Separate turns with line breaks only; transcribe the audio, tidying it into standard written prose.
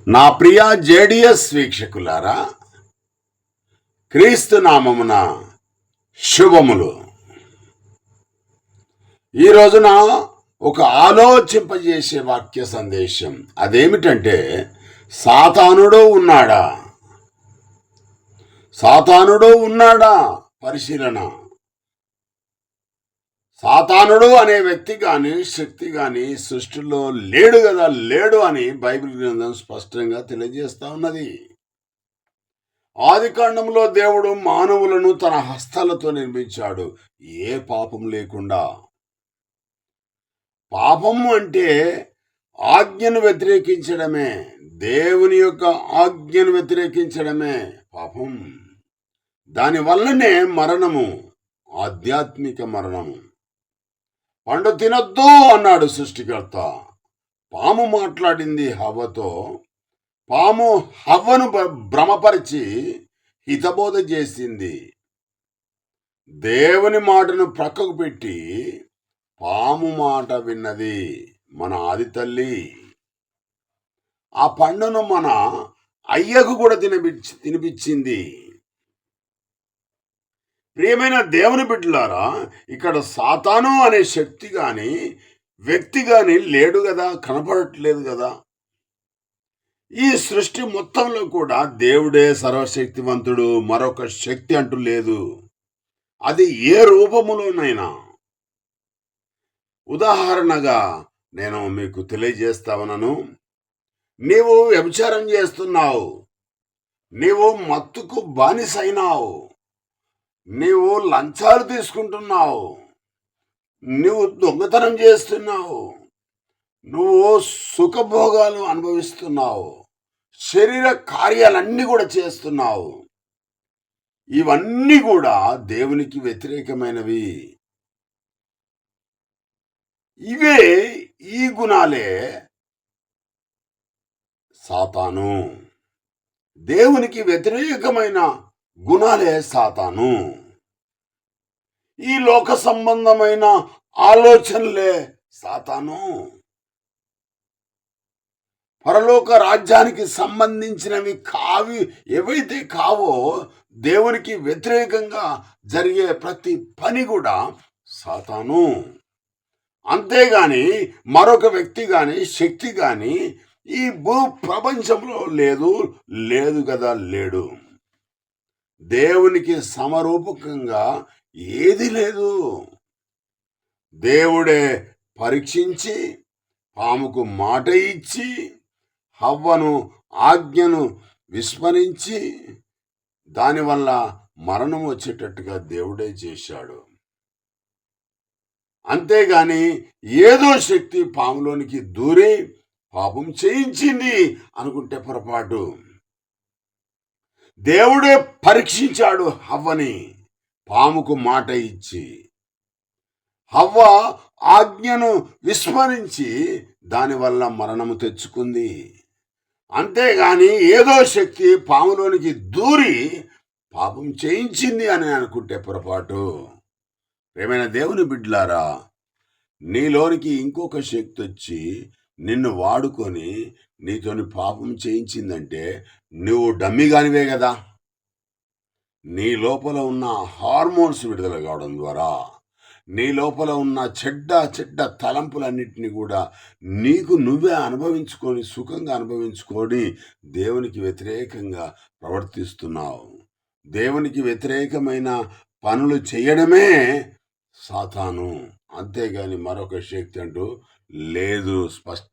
నా ప్రియ జేడిఎస్ వీక్షకులారా, క్రీస్తు నామమున శుభములు. ఈ రోజున ఒక ఆలోచింపజేసే వాక్య సందేశం. అదేమిటంటే, సాతానుడు ఉన్నాడా? సాతానుడు ఉన్నాడా? పరిశీలన. సాతానుడు అనే వ్యక్తి కానీ శక్తి కానీ సృష్టిలో లేడు కదా, లేడు అని బైబిల్ గ్రంథం స్పష్టంగా తెలియజేస్తా ఉన్నది. ఆదికాండంలో దేవుడు మానవులను తన హస్తాలతో నిర్మించాడు, ఏ పాపం లేకుండా. పాపం అంటే ఆజ్ఞను వ్యతిరేకించడమే, దేవుని యొక్క ఆజ్ఞను వ్యతిరేకించడమే పాపం. దానివల్లనే మరణము, ఆధ్యాత్మిక మరణము. పండు తినొద్దు అన్నాడు సృష్టికర్త. పాము మాట్లాడింది హవ్వతో. పాము హవ్వను భ్రమపరిచి హితబోధ చేసింది. దేవుని మాటను ప్రక్కకు పెట్టి పాము మాట విన్నది మన ఆది తల్లి. ఆ పండును మన అయ్యకు కూడా తినిపించింది. ప్రియమైన దేవుని బిడ్డలారా, ఇక్కడ సాతాను అనే శక్తి కానీ వ్యక్తి కానీ లేడు కదా, కనపడట్లేదు కదా. ఈ సృష్టి మొత్తంలో కూడా దేవుడే సర్వశక్తివంతుడు, మరొక శక్తి అంటూ లేదు. అది ఏ రూపములోనైనా. ఉదాహరణగా నేను మీకు తెలియజేస్తా ఉన్నాను. నీవు వ్యభిచారం చేస్తున్నావు, నీవు మత్తుకు బానిసైనావు, నీవు లంచాలు తీసుకుంటున్నావు, నువ్వు దొంగతనం చేస్తున్నావు, నువ్వు సుఖభోగాలు అనుభవిస్తున్నావు, శరీర కార్యాలన్నీ కూడా చేస్తున్నావు. ఇవన్నీ కూడా దేవునికి వ్యతిరేకమైనవి. ఈ గుణాలే సాతాను. దేవునికి వ్యతిరేకమైన గుణాలే సాతాను. ఈ లోక సంబంధమైన ఆలోచనలే సాతాను. పరలోక రాజ్యానికి సంబంధించినవి ఏవైతే కావో, దేవునికి వ్యతిరేకంగా జరిగే ప్రతి పని కూడా సాతాను. అంతేగాని మరొక వ్యక్తి కానీ శక్తి కానీ ఈ భూ ప్రపంచంలో లేదు కదా, లేడు. దేవునికి సమరూపకంగా ఏది లేదు. దేవుడే పరీక్షించి పాముకు మాట ఇచ్చి హవ్వను ఆజ్ఞను విస్మరించి దానివల్ల మరణం వచ్చేటట్టుగా దేవుడే చేశాడు. అంతేగాని ఏదో శక్తి పాములోనికి దూరి పాపం చేయించింది అనుకుంటే పొరపాటు. దేవుడే పరీక్షించాడు హవ్వని పాముకు మాట ఇచ్చి. హవ్వ ఆజ్ఞను విస్మరించి దానివల్ల మరణము తెచ్చుకుంది. అంతేగాని ఏదో శక్తి పాములోనికి దూరి పాపం చేయించింది అని అనుకుంటే పొరపాటు. ప్రియమైన దేవుని బిడ్డలారా, నీలోనికి ఇంకొక శక్తి వచ్చి నిన్ను వాడుకొని నీతోని పాపం చేయించిందంటే నువ్వు డమ్మిగానివే కదా. నీ లోపల ఉన్న హార్మోన్స్ విడుదల కావడం ద్వారా, నీ లోపల ఉన్న చెడ్డ తలంపులన్నింటినీ కూడా నీకు నువ్వే అనుభవించుకొని, సుఖంగా అనుభవించుకొని దేవునికి వ్యతిరేకంగా ప్రవర్తిస్తున్నావు. దేవునికి వ్యతిరేకమైన పనులు చేయడమే సాతాను. అంతేగాని మరొక శక్తి అంటూ లేదు. స్పష్టం.